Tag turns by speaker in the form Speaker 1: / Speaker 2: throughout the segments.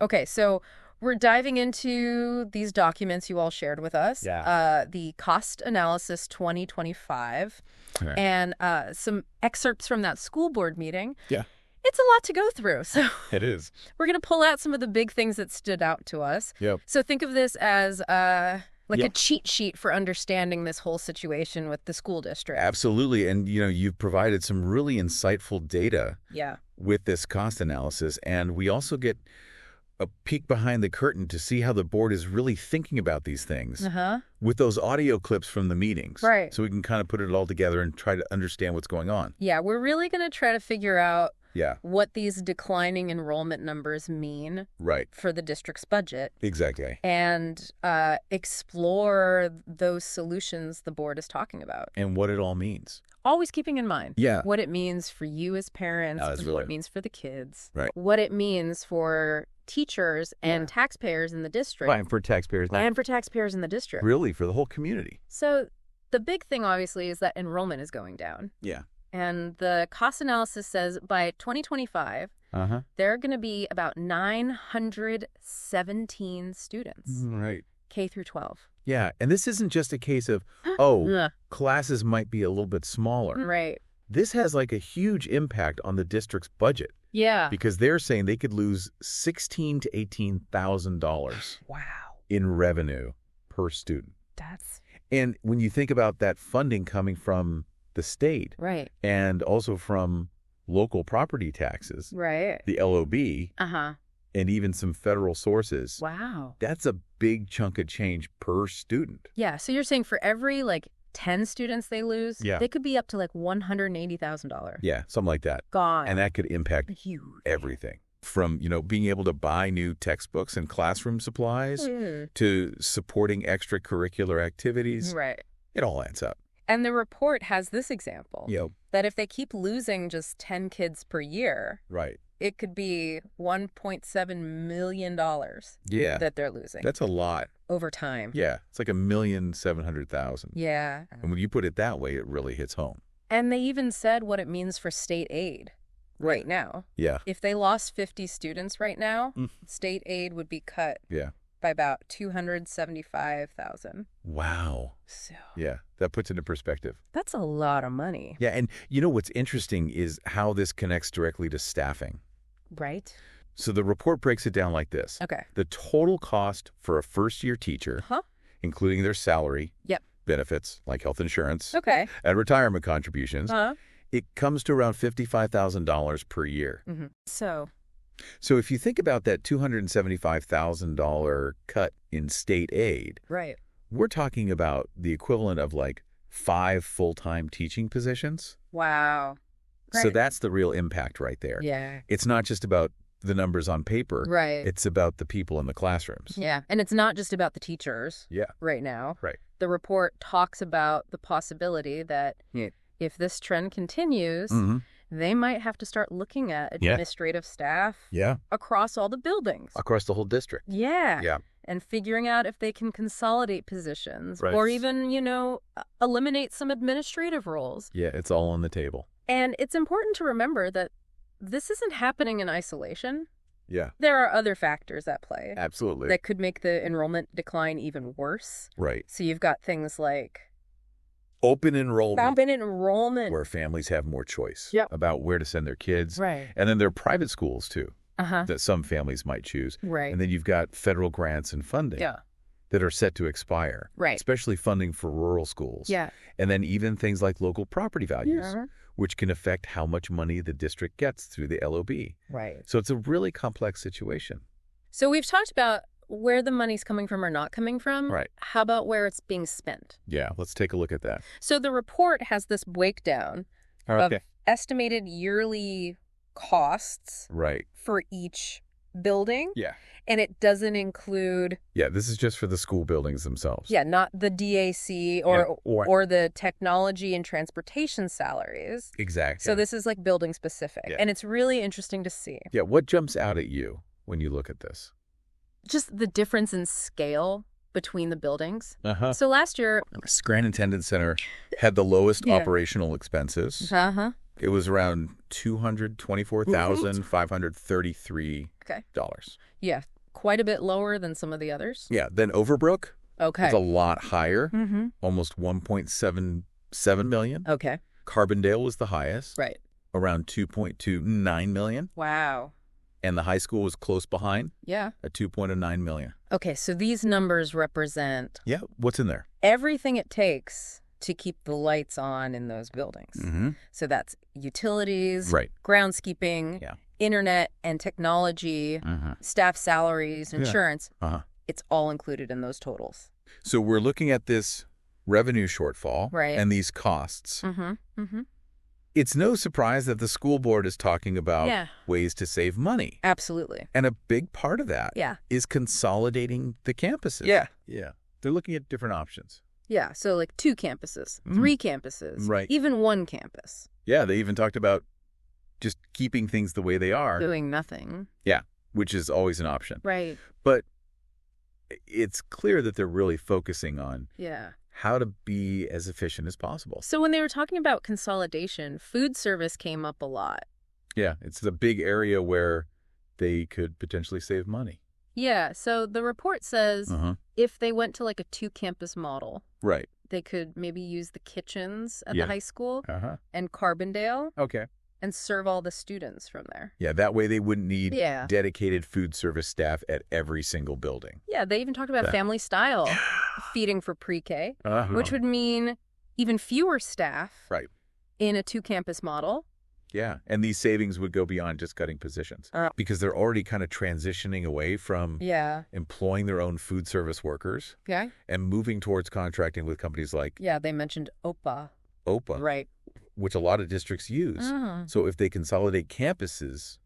Speaker 1: Okay, so we're diving into these documents you all shared with us.
Speaker 2: Yeah.
Speaker 1: The Cost Analysis 2025
Speaker 2: Okay.
Speaker 1: and some excerpts from that school board meeting.
Speaker 2: Yeah.
Speaker 1: It's a lot to go through. So
Speaker 2: It is.
Speaker 1: we're going to pull out some of the big things that stood out to us.
Speaker 2: Yep.
Speaker 1: So think of this as a
Speaker 2: Yep.
Speaker 1: cheat sheet for understanding this whole situation with the school district.
Speaker 2: Absolutely. And, you've provided some really insightful data
Speaker 1: Yeah.
Speaker 2: with this cost analysis. And we also get a peek behind the curtain to see how the board is really thinking about these things with those audio clips from the meetings.
Speaker 1: Right.
Speaker 2: So we can kind of put it all together and try to understand what's going on.
Speaker 1: Yeah, we're really going to try to figure out
Speaker 2: Yeah.
Speaker 1: what these declining enrollment numbers mean
Speaker 2: Right.
Speaker 1: for the district's budget
Speaker 2: Exactly.
Speaker 1: and explore those solutions the board is talking about.
Speaker 2: And what it all means.
Speaker 1: Always keeping in mind
Speaker 2: Yeah.
Speaker 1: what it means for you as parents,
Speaker 2: Absolutely.
Speaker 1: what it means for the kids,
Speaker 2: Right.
Speaker 1: what it means for teachers and taxpayers in the district.
Speaker 2: Right. For taxpayers.
Speaker 1: And for taxpayers in the district.
Speaker 2: Really, for the whole community.
Speaker 1: So the big thing, obviously, is that enrollment is going down.
Speaker 2: Yeah.
Speaker 1: And the cost analysis says by 2025, there are going to be about 917 students,
Speaker 2: Right.
Speaker 1: K through 12.
Speaker 2: Yeah. And this isn't just a case of, classes might be a little bit smaller.
Speaker 1: Right.
Speaker 2: This has like a huge impact on the district's budget
Speaker 1: Yeah.
Speaker 2: because they're saying they could lose $16,000 to $18,000
Speaker 1: Wow.
Speaker 2: in revenue per student.
Speaker 1: That's
Speaker 2: And when you think about that funding coming from the state
Speaker 1: right.
Speaker 2: and also from local property taxes,
Speaker 1: Right.
Speaker 2: the LOB,
Speaker 1: Uh-huh.
Speaker 2: and even some federal sources,
Speaker 1: Wow.
Speaker 2: that's a big chunk of change per student.
Speaker 1: Yeah. So you're saying for every 10 students they lose,
Speaker 2: Yeah.
Speaker 1: they could be up to $180,000.
Speaker 2: Yeah, something like that.
Speaker 1: Gone.
Speaker 2: And that could impact
Speaker 1: huge.
Speaker 2: everything from, being able to buy new textbooks and classroom supplies to supporting extracurricular activities.
Speaker 1: Right.
Speaker 2: It all adds up.
Speaker 1: And the report has this example,
Speaker 2: Yep.
Speaker 1: that if they keep losing just 10 kids per year,
Speaker 2: Right.
Speaker 1: it could be $1.7 million
Speaker 2: Yeah.
Speaker 1: that they're losing
Speaker 2: That's a lot.
Speaker 1: over time.
Speaker 2: Yeah. It's like $1,700,000.
Speaker 1: Yeah.
Speaker 2: And when you put it that way, it really hits home.
Speaker 1: And they even said what it means for state aid right now.
Speaker 2: Yeah.
Speaker 1: If they lost 50 students right now,
Speaker 2: Mm.
Speaker 1: state aid would be cut
Speaker 2: Yeah.
Speaker 1: by about $275,000.
Speaker 2: Wow.
Speaker 1: So
Speaker 2: Yeah. That puts it in perspective.
Speaker 1: that's a lot of money,
Speaker 2: Yeah. And what's interesting is how this connects directly to staffing.
Speaker 1: right?
Speaker 2: So the report breaks it down like this.
Speaker 1: Okay.
Speaker 2: The total cost for a first-year teacher, including their salary,
Speaker 1: Yep.
Speaker 2: benefits like health insurance,
Speaker 1: Okay.
Speaker 2: and retirement contributions,
Speaker 1: Uh-huh.
Speaker 2: it comes to around $55,000 per year.
Speaker 1: Mm-hmm. So
Speaker 2: So if you think about that $275,000 cut in state aid,
Speaker 1: right.
Speaker 2: we're talking about the equivalent of 5 full-time teaching positions.
Speaker 1: Wow.
Speaker 2: So
Speaker 1: Right.
Speaker 2: that's the real impact right there.
Speaker 1: Yeah.
Speaker 2: It's not just about the numbers on paper.
Speaker 1: Right.
Speaker 2: It's about the people in the classrooms.
Speaker 1: Yeah. And it's not just about the teachers
Speaker 2: Yeah.
Speaker 1: right now.
Speaker 2: Right.
Speaker 1: The report talks about the possibility that if this trend continues, they might have to start looking at administrative staff
Speaker 2: Yeah.
Speaker 1: across all the buildings.
Speaker 2: Across the whole district.
Speaker 1: Yeah.
Speaker 2: Yeah.
Speaker 1: And figuring out if they can consolidate positions
Speaker 2: Right.
Speaker 1: or even, eliminate some administrative roles.
Speaker 2: Yeah, it's all on the table.
Speaker 1: And it's important to remember that this isn't happening in isolation.
Speaker 2: Yeah.
Speaker 1: There are other factors at play
Speaker 2: Absolutely.
Speaker 1: that could make the enrollment decline even worse.
Speaker 2: Right.
Speaker 1: So you've got things like
Speaker 2: Open enrollment. Where families have more choice about where to send their kids.
Speaker 1: Right.
Speaker 2: And then there are private schools, too,
Speaker 1: Uh-huh.
Speaker 2: that some families might choose.
Speaker 1: Right.
Speaker 2: And then you've got federal grants and funding that are set to expire.
Speaker 1: Right.
Speaker 2: Especially funding for rural schools.
Speaker 1: Yeah.
Speaker 2: And then even things like local property values,
Speaker 1: Yeah.
Speaker 2: which can affect how much money the district gets through the LOB.
Speaker 1: Right.
Speaker 2: So it's a really complex situation.
Speaker 1: So we've talked about where the money's coming from or not coming from.
Speaker 2: Right.
Speaker 1: How about where it's being spent?
Speaker 2: Yeah, let's take a look at that.
Speaker 1: So the report has this breakdown of estimated yearly costs
Speaker 2: Right.
Speaker 1: for each building.
Speaker 2: Yeah.
Speaker 1: And it doesn't include,
Speaker 2: Yeah, this is just for the school buildings themselves.
Speaker 1: not the DAC or the technology and transportation salaries.
Speaker 2: Exactly.
Speaker 1: So this is building specific.
Speaker 2: Yeah.
Speaker 1: And it's really interesting to see.
Speaker 2: Yeah, what jumps out at you when you look at this?
Speaker 1: Just the difference in scale between the buildings.
Speaker 2: Uh-huh.
Speaker 1: So last year,
Speaker 2: Grand Attendance Center had the lowest
Speaker 1: Yeah.
Speaker 2: operational expenses.
Speaker 1: uh-huh.
Speaker 2: It was around $224,533.
Speaker 1: Okay. Yeah, quite a bit lower than some of the others.
Speaker 2: Yeah, then Overbrook.
Speaker 1: Okay.
Speaker 2: It's a lot higher, almost $1.77 million.
Speaker 1: Okay.
Speaker 2: Carbondale was the highest.
Speaker 1: Right.
Speaker 2: Around $2.29 million.
Speaker 1: Wow.
Speaker 2: And the high school was close behind.
Speaker 1: Yeah.
Speaker 2: At $2.09 million.
Speaker 1: Okay, so these numbers represent...
Speaker 2: Yeah, what's in there?
Speaker 1: Everything it takes to keep the lights on in those buildings. So that's utilities, groundskeeping, internet and technology, staff salaries, insurance. It's all included in those totals.
Speaker 2: So we're looking at this revenue shortfall and these costs. It's no surprise that the school board is talking about ways to save money.
Speaker 1: Absolutely.
Speaker 2: And a big part of that is consolidating the campuses. Yeah. They're looking at different options.
Speaker 1: Yeah, so like 2 campuses, 3 campuses, even 1 campus.
Speaker 2: Yeah, they even talked about just keeping things the way they are.
Speaker 1: Doing nothing.
Speaker 2: Yeah, which is always an option.
Speaker 1: Right.
Speaker 2: But it's clear that they're really focusing on how to be as efficient as possible.
Speaker 1: So when they were talking about consolidation, food service came up a lot.
Speaker 2: Yeah, it's a big area where they could potentially save money.
Speaker 1: Yeah, so the report says if they went to like a 2-campus model, they could maybe use the kitchens at the high school and Carbondale and serve all the students from there.
Speaker 2: Yeah, that way they wouldn't need dedicated food service staff at every single building.
Speaker 1: Yeah, they even talked about family style feeding for pre-K, which would mean even fewer staff in a 2-campus model.
Speaker 2: Yeah, and these savings would go beyond just cutting positions because they're already kind of transitioning away from employing their own food service workers and moving towards contracting with companies like...
Speaker 1: Yeah, they mentioned OPA.
Speaker 2: OPA.
Speaker 1: Right.
Speaker 2: Which a lot of districts use. So if they consolidate campuses,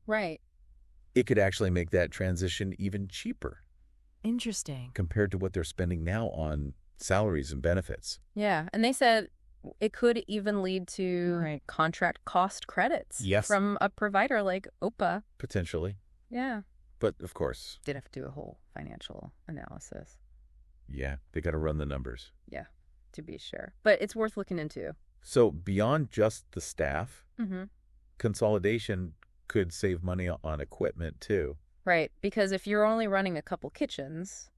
Speaker 2: it could actually make that transition even cheaper.
Speaker 1: Interesting.
Speaker 2: Compared to what they're spending now on salaries and benefits.
Speaker 1: Yeah, and they said... It could even lead to contract cost credits from a provider like OPA.
Speaker 2: Potentially.
Speaker 1: Yeah.
Speaker 2: But, of course...
Speaker 1: They'd have to do a whole financial analysis.
Speaker 2: Yeah, they got to run the numbers.
Speaker 1: Yeah, to be sure. But it's worth looking into.
Speaker 2: So, beyond just the staff, consolidation could save money on equipment, too.
Speaker 1: Right, because if you're only running a couple kitchens...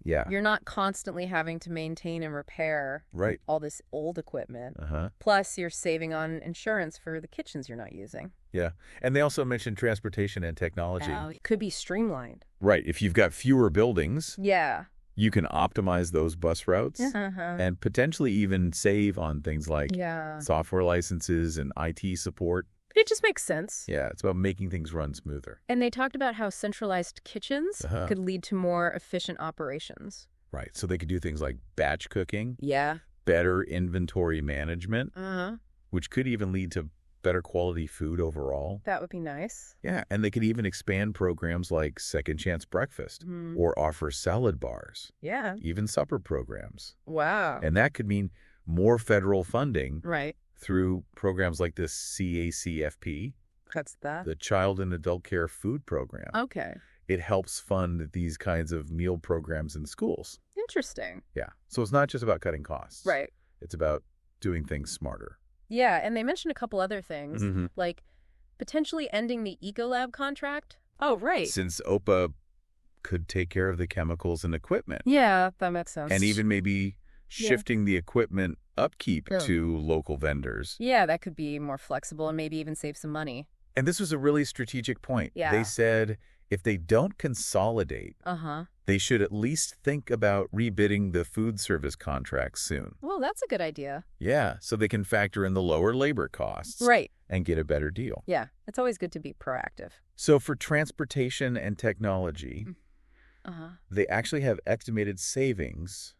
Speaker 1: You're not constantly having to maintain and repair all this old equipment. Plus, you're saving on insurance for the kitchens you're not using.
Speaker 2: Yeah. And they also mentioned transportation and technology.
Speaker 1: It could be streamlined.
Speaker 2: Right. If you've got fewer buildings, you can optimize those bus routes and potentially even save on things like software licenses and IT support.
Speaker 1: It just makes sense.
Speaker 2: Yeah, it's about making things run smoother.
Speaker 1: And they talked about how centralized kitchens could lead to more efficient operations.
Speaker 2: Right, so they could do things like batch cooking.
Speaker 1: Yeah.
Speaker 2: Better inventory management. Which could even lead to better quality food overall.
Speaker 1: That would be nice.
Speaker 2: Yeah, and they could even expand programs like Second Chance Breakfast or offer salad bars.
Speaker 1: Yeah.
Speaker 2: Even supper programs.
Speaker 1: Wow.
Speaker 2: And that could mean more federal funding.
Speaker 1: Right.
Speaker 2: Through programs like this CACFP.
Speaker 1: What's that?
Speaker 2: The Child and Adult Care Food Program.
Speaker 1: Okay.
Speaker 2: It helps fund these kinds of meal programs in schools.
Speaker 1: Interesting.
Speaker 2: Yeah. So it's not just about cutting costs.
Speaker 1: Right.
Speaker 2: It's about doing things smarter.
Speaker 1: Yeah, and they mentioned a couple other things, like potentially ending the Ecolab contract. Oh, right.
Speaker 2: Since OPA could take care of the chemicals and equipment.
Speaker 1: Yeah, that makes sense.
Speaker 2: And even maybe shifting the equipment upkeep to local vendors.
Speaker 1: Yeah, that could be more flexible and maybe even save some money.
Speaker 2: And this was a really strategic point.
Speaker 1: Yeah.
Speaker 2: They said if they don't consolidate, they should at least think about rebidding the food service contracts soon.
Speaker 1: Well, that's a good idea.
Speaker 2: Yeah, so they can factor in the lower labor costs.
Speaker 1: Right.
Speaker 2: And get a better deal.
Speaker 1: Yeah, it's always good to be proactive.
Speaker 2: So for transportation and technology, they actually have estimated savings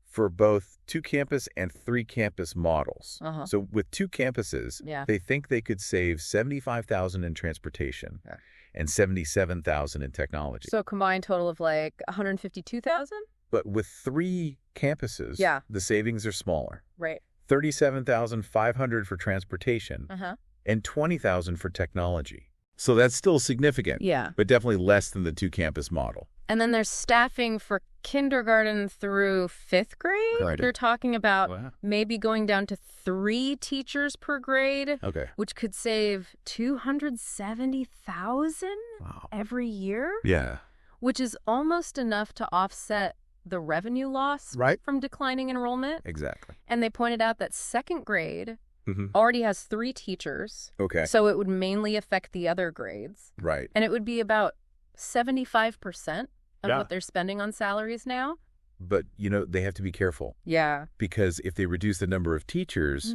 Speaker 2: for both 2-campus and 3-campus models. So with 2 campuses, they think they could save $75,000 in transportation and $77,000 in technology.
Speaker 1: So a combined total of like $152,000?
Speaker 2: But with 3 campuses, the savings are smaller.
Speaker 1: Right.
Speaker 2: $37,500 for transportation and $20,000 for technology. So that's still significant.
Speaker 1: Yeah.
Speaker 2: But definitely less than the two-campus model.
Speaker 1: And then there's staffing for kindergarten through 5th grade. Right. They're talking about maybe going down to 3 teachers per grade, which could save $270,000 every year.
Speaker 2: Yeah.
Speaker 1: Which is almost enough to offset the revenue loss from declining enrollment.
Speaker 2: Exactly.
Speaker 1: And they pointed out that 2nd grade already has 3 teachers.
Speaker 2: Okay.
Speaker 1: So it would mainly affect the other grades.
Speaker 2: Right.
Speaker 1: And it would be about 75% of what they're spending on salaries now.
Speaker 2: But, they have to be careful.
Speaker 1: Yeah.
Speaker 2: Because if they reduce the number of teachers,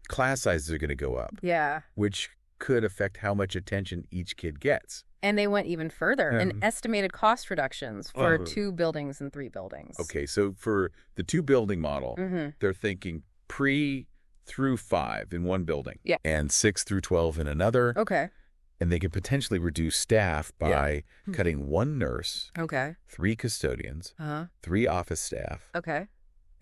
Speaker 2: class sizes are going to go up.
Speaker 1: Yeah.
Speaker 2: Which could affect how much attention each kid gets.
Speaker 1: And they went even further and estimated cost reductions for 2 buildings and 3 buildings.
Speaker 2: Okay, so for the 2-building model, they're thinking pre through 5 in one building and 6 through 12 in another.
Speaker 1: Okay.
Speaker 2: And they could potentially reduce staff by cutting 1 nurse, 3 custodians, 3 office staff,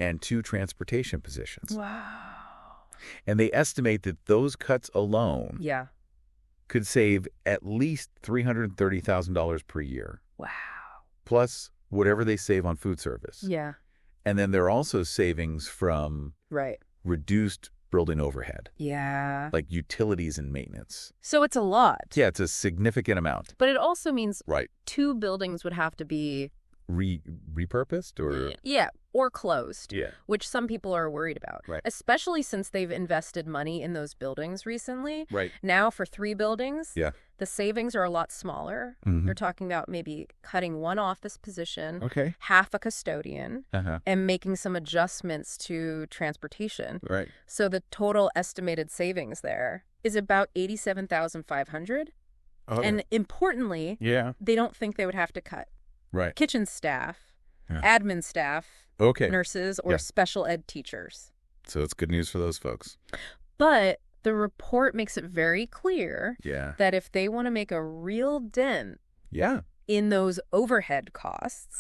Speaker 2: and 2 transportation positions.
Speaker 1: Wow.
Speaker 2: And they estimate that those cuts alone could save at least $330,000 per year.
Speaker 1: Wow.
Speaker 2: Plus whatever they save on food service.
Speaker 1: Yeah.
Speaker 2: And then there are also savings from reduced building overhead.
Speaker 1: Yeah.
Speaker 2: Like utilities and maintenance.
Speaker 1: So it's a lot.
Speaker 2: Yeah, it's a significant amount.
Speaker 1: But it also means 2 buildings would have to be
Speaker 2: repurposed or
Speaker 1: or closed,
Speaker 2: Yeah.
Speaker 1: which some people are worried about, especially since they've invested money in those buildings recently.
Speaker 2: Right.
Speaker 1: Now for 3 buildings,
Speaker 2: Yeah.
Speaker 1: the savings are a lot smaller. They're talking about maybe cutting 1 office position, half a custodian, and making some adjustments to transportation.
Speaker 2: Right.
Speaker 1: So the total estimated savings there is about $87,500. And importantly, they don't think they would have to cut kitchen staff, admin staff, nurses, or special ed teachers.
Speaker 2: So it's good news for those folks.
Speaker 1: But the report makes it very clear that if they want to make a real dent in those overhead costs,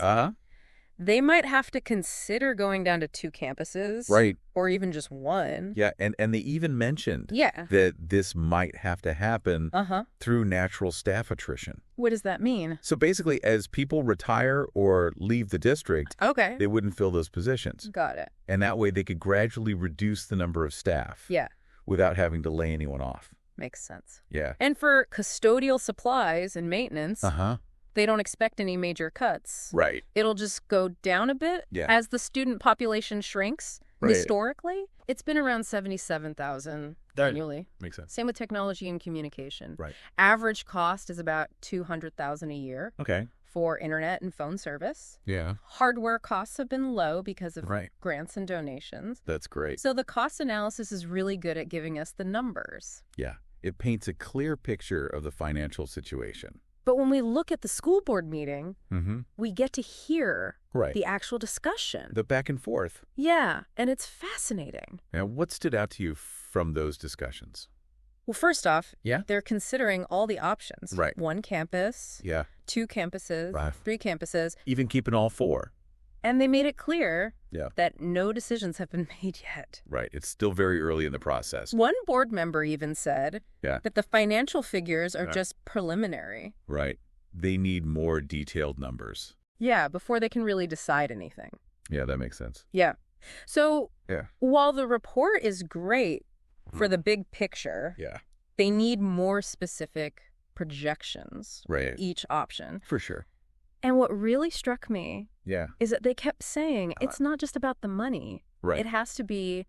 Speaker 1: they might have to consider going down to 2 campuses.
Speaker 2: Right.
Speaker 1: Or even just 1.
Speaker 2: Yeah, and they even mentioned that this might have to happen through natural staff attrition.
Speaker 1: What does that mean?
Speaker 2: So basically, as people retire or leave the district, they wouldn't fill those positions.
Speaker 1: Got it.
Speaker 2: And that way they could gradually reduce the number of staff without having to lay anyone off.
Speaker 1: Makes sense.
Speaker 2: Yeah.
Speaker 1: And for custodial supplies and maintenance, they don't expect any major cuts.
Speaker 2: Right.
Speaker 1: It'll just go down a bit as the student population shrinks. Historically, it's been around 77,000 annually.
Speaker 2: Makes sense.
Speaker 1: Same with technology and communication.
Speaker 2: Right.
Speaker 1: Average cost is about $200,000 a year.
Speaker 2: Okay.
Speaker 1: For internet and phone service.
Speaker 2: Yeah.
Speaker 1: Hardware costs have been low because of grants and donations.
Speaker 2: That's great.
Speaker 1: So the cost analysis is really good at giving us the numbers.
Speaker 2: Yeah. It paints a clear picture of the financial situation.
Speaker 1: But when we look at the school board meeting, we get to hear the actual discussion.
Speaker 2: The back and forth.
Speaker 1: Yeah, and it's fascinating.
Speaker 2: Now, what stood out to you from those discussions?
Speaker 1: Well, first off, they're considering all the options.
Speaker 2: Right.
Speaker 1: 1 campus, 2 campuses, 3 campuses.
Speaker 2: Even keeping all 4.
Speaker 1: And they made it clear that no decisions have been made yet.
Speaker 2: Right. It's still very early in the process.
Speaker 1: One board member even said that the financial figures are just preliminary.
Speaker 2: Right. They need more detailed numbers.
Speaker 1: Yeah, before they can really decide anything.
Speaker 2: Yeah, that makes sense.
Speaker 1: Yeah. So while the report is great for the big picture, they need more specific projections for each option.
Speaker 2: For sure.
Speaker 1: And what really struck me is that they kept saying it's not just about the money.
Speaker 2: Right.
Speaker 1: It has to be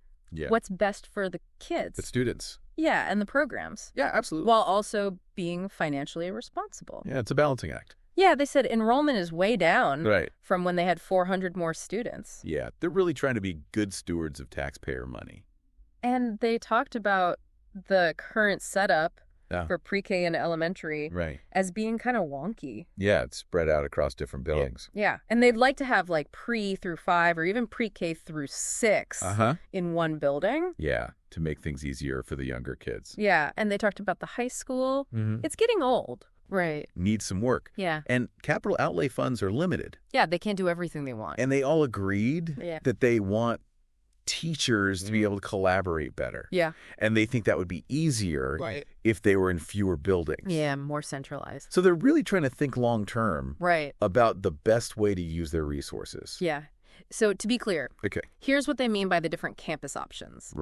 Speaker 1: what's best for the kids.
Speaker 2: The students.
Speaker 1: Yeah, and the programs.
Speaker 2: Yeah, absolutely.
Speaker 1: While also being financially responsible.
Speaker 2: Yeah, it's a balancing act.
Speaker 1: Yeah, they said enrollment is way down from when they had 400 more students.
Speaker 2: Yeah, they're really trying to be good stewards of taxpayer money.
Speaker 1: And they talked about the current setup for pre-K and elementary as being kind of wonky.
Speaker 2: Yeah, it's spread out across different buildings.
Speaker 1: Yeah, and they'd like to have like pre through 5 or even pre-K through 6 in one building.
Speaker 2: Yeah, to make things easier for the younger kids.
Speaker 1: Yeah, and they talked about the high school. It's getting old. Right.
Speaker 2: Needs some work.
Speaker 1: Yeah.
Speaker 2: And capital outlay funds are limited.
Speaker 1: Yeah, they can't do everything they want.
Speaker 2: And they all agreed that they want teachers to be able to collaborate better.
Speaker 1: Yeah.
Speaker 2: And they think that would be easier if they were in fewer buildings.
Speaker 1: Yeah, more centralized.
Speaker 2: So they're really trying to think long term about the best way to use their resources.
Speaker 1: Yeah. So to be clear, here's what they mean by the different campus options.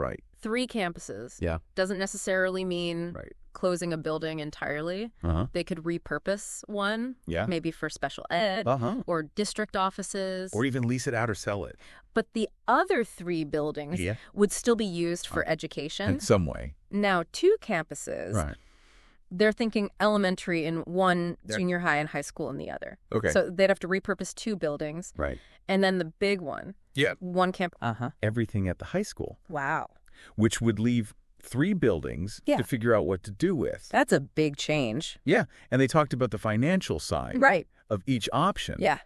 Speaker 1: 3 campuses doesn't necessarily mean closing a building entirely. They could repurpose one, maybe for special ed or district offices.
Speaker 2: Or even lease it out or sell it.
Speaker 1: But the other 3 buildings would still be used for education.
Speaker 2: In some way.
Speaker 1: Now, 2 campuses, they're thinking elementary in one, junior high and high school in the other. So they'd have to repurpose 2 buildings. And then the big one, one campus.
Speaker 2: Everything at the high school.
Speaker 1: Wow.
Speaker 2: Which would leave 3 buildings to figure out what to do with.
Speaker 1: That's a big change.
Speaker 2: Yeah. And they talked about the financial side of each option.
Speaker 1: Yeah.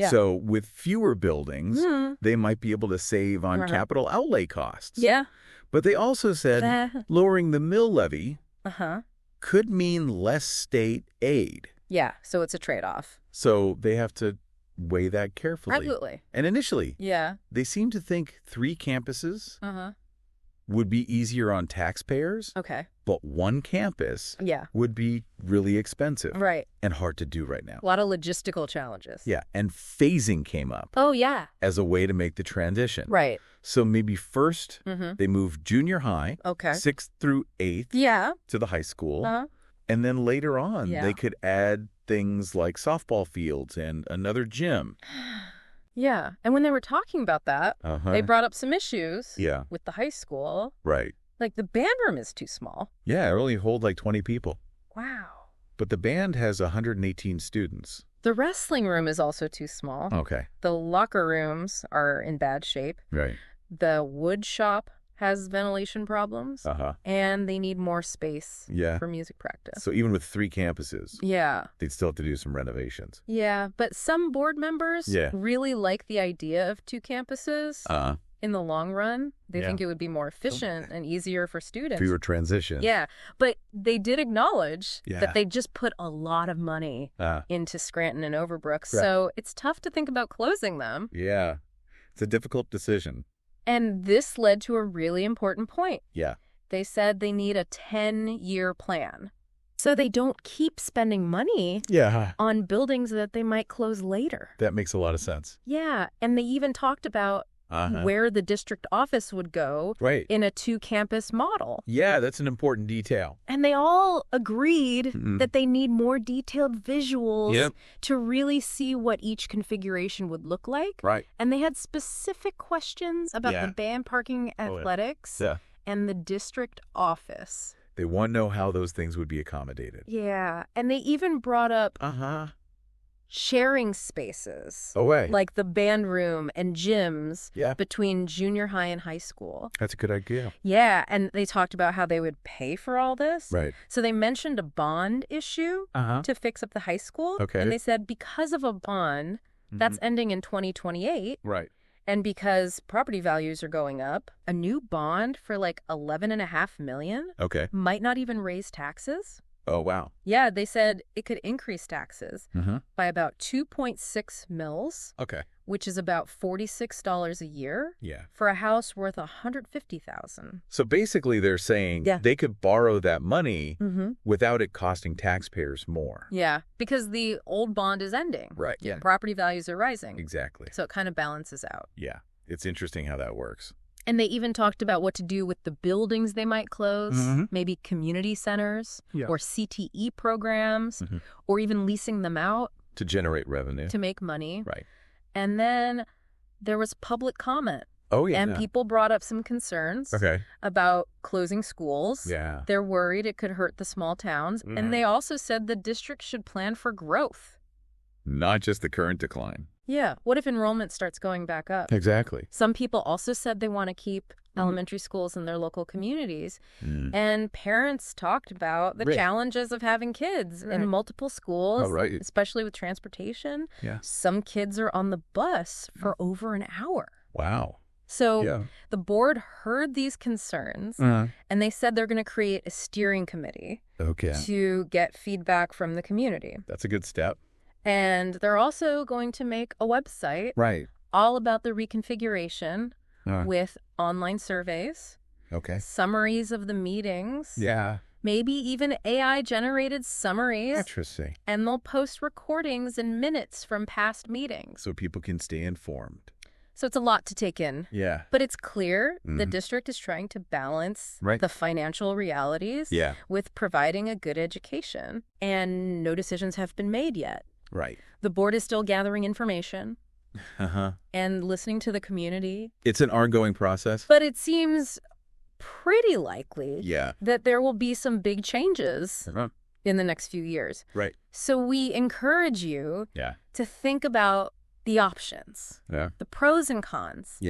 Speaker 2: So with fewer buildings, they might be able to save on capital outlay costs.
Speaker 1: Yeah.
Speaker 2: But they also said lowering the mill levy could mean less state aid.
Speaker 1: Yeah. So it's a trade-off.
Speaker 2: So they have to weigh that carefully.
Speaker 1: Absolutely.
Speaker 2: And initially,
Speaker 1: yeah,
Speaker 2: they seem to think 3 campuses would be easier on taxpayers.
Speaker 1: Okay.
Speaker 2: But one campus would be really expensive.
Speaker 1: Right.
Speaker 2: And hard to do right now.
Speaker 1: A lot of logistical challenges.
Speaker 2: Yeah. And phasing came up.
Speaker 1: Oh, yeah.
Speaker 2: As a way to make the transition.
Speaker 1: Right.
Speaker 2: So maybe first they move junior high, 6th through 8th to the high school. And then later on, they could add things like softball fields and another gym.
Speaker 1: Yeah. And when they were talking about that, they brought up some issues with the high school.
Speaker 2: Right.
Speaker 1: Like the band room is too small.
Speaker 2: Yeah, it only holds like 20 people.
Speaker 1: Wow.
Speaker 2: But the band has 118 students.
Speaker 1: The wrestling room is also too small.
Speaker 2: Okay.
Speaker 1: The locker rooms are in bad shape.
Speaker 2: Right.
Speaker 1: The wood shop has ventilation problems. And they need more space for music practice.
Speaker 2: So even with 3 campuses, they'd still have to do some renovations.
Speaker 1: Yeah, but some board members really like the idea of 2 campuses. In the long run, they think it would be more efficient and easier for students.
Speaker 2: Fewer transitions.
Speaker 1: Yeah, but they did acknowledge that they just put a lot of money into Scranton and Overbrook. So it's tough to think about closing them.
Speaker 2: Yeah, it's a difficult decision.
Speaker 1: And this led to a really important point.
Speaker 2: Yeah.
Speaker 1: They said they need a 10-year plan. So they don't keep spending money on buildings that they might close later.
Speaker 2: That makes a lot of sense.
Speaker 1: Yeah. And they even talked about where the district office would go in a 2-campus model.
Speaker 2: Yeah, that's an important detail.
Speaker 1: And they all agreed that they need more detailed visuals to really see what each configuration would look like.
Speaker 2: Right.
Speaker 1: And they had specific questions about the band parking, athletics, and the district office.
Speaker 2: They want to know how those things would be accommodated.
Speaker 1: Yeah. And they even brought up sharing spaces. Like the band room and gyms between junior high and high school.
Speaker 2: That's a good idea.
Speaker 1: Yeah. And they talked about how they would pay for all this.
Speaker 2: Right.
Speaker 1: So they mentioned a bond issue to fix up the high school.
Speaker 2: Okay.
Speaker 1: And they said because of a bond that's ending in 2028.
Speaker 2: Right.
Speaker 1: And because property values are going up, a new bond for like $11.5 million might not even raise taxes.
Speaker 2: Oh, wow.
Speaker 1: Yeah, they said it could increase taxes by about 2.6 mils, which is about $46 a year for a house worth $150,000.
Speaker 2: So basically they're saying they could borrow that money without it costing taxpayers more.
Speaker 1: Yeah, because the old bond is ending.
Speaker 2: Right. Yeah.
Speaker 1: Property values are rising.
Speaker 2: Exactly.
Speaker 1: So it kind of balances out.
Speaker 2: Yeah. It's interesting how that works.
Speaker 1: And they even talked about what to do with the buildings they might close, maybe community centers or CTE programs, or even leasing them out.
Speaker 2: To generate revenue.
Speaker 1: To make money.
Speaker 2: Right.
Speaker 1: And then there was public comment.
Speaker 2: Oh, yeah.
Speaker 1: And people brought up some concerns about closing schools.
Speaker 2: Yeah.
Speaker 1: They're worried it could hurt the small towns. And they also said the district should plan for growth.
Speaker 2: Not just the current decline.
Speaker 1: Yeah. What if enrollment starts going back up?
Speaker 2: Exactly.
Speaker 1: Some people also said they want to keep elementary schools in their local communities. And parents talked about the challenges of having kids in multiple schools, especially with transportation.
Speaker 2: Yeah.
Speaker 1: Some kids are on the bus for over an hour.
Speaker 2: Wow.
Speaker 1: So the board heard these concerns, and they said they're going to create a steering committee to get feedback from the community.
Speaker 2: That's a good step.
Speaker 1: And they're also going to make a website all about the reconfiguration with online surveys.
Speaker 2: Okay.
Speaker 1: Summaries of the meetings.
Speaker 2: Yeah.
Speaker 1: Maybe even AI-generated summaries.
Speaker 2: Interesting.
Speaker 1: And they'll post recordings and minutes from past meetings.
Speaker 2: So people can stay informed.
Speaker 1: So it's a lot to take in.
Speaker 2: Yeah.
Speaker 1: But it's clear the district is trying to balance the financial realities with providing a good education. And no decisions have been made yet.
Speaker 2: Right.
Speaker 1: The board is still gathering information and listening to the community.
Speaker 2: It's an ongoing process.
Speaker 1: But it seems pretty likely that there will be some big changes in the next few years.
Speaker 2: Right.
Speaker 1: So we encourage you to think about the options, the pros and cons,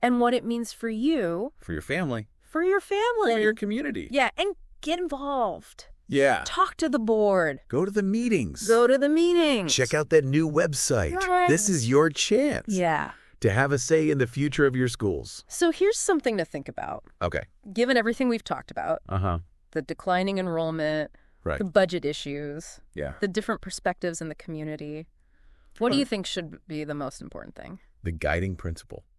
Speaker 1: and what it means for you.
Speaker 2: For your family.
Speaker 1: For your family.
Speaker 2: For your community.
Speaker 1: Yeah, and get involved.
Speaker 2: Yeah.
Speaker 1: Talk to the board.
Speaker 2: Go to the meetings.
Speaker 1: Go to the meetings.
Speaker 2: Check out that new website. Right. This is your chance.
Speaker 1: Yeah.
Speaker 2: To have a say in the future of your schools.
Speaker 1: So here's something to think about.
Speaker 2: Okay.
Speaker 1: Given everything we've talked about, the declining enrollment, the budget issues, the different perspectives in the community, what do you think should be the most important thing?
Speaker 2: The guiding principle.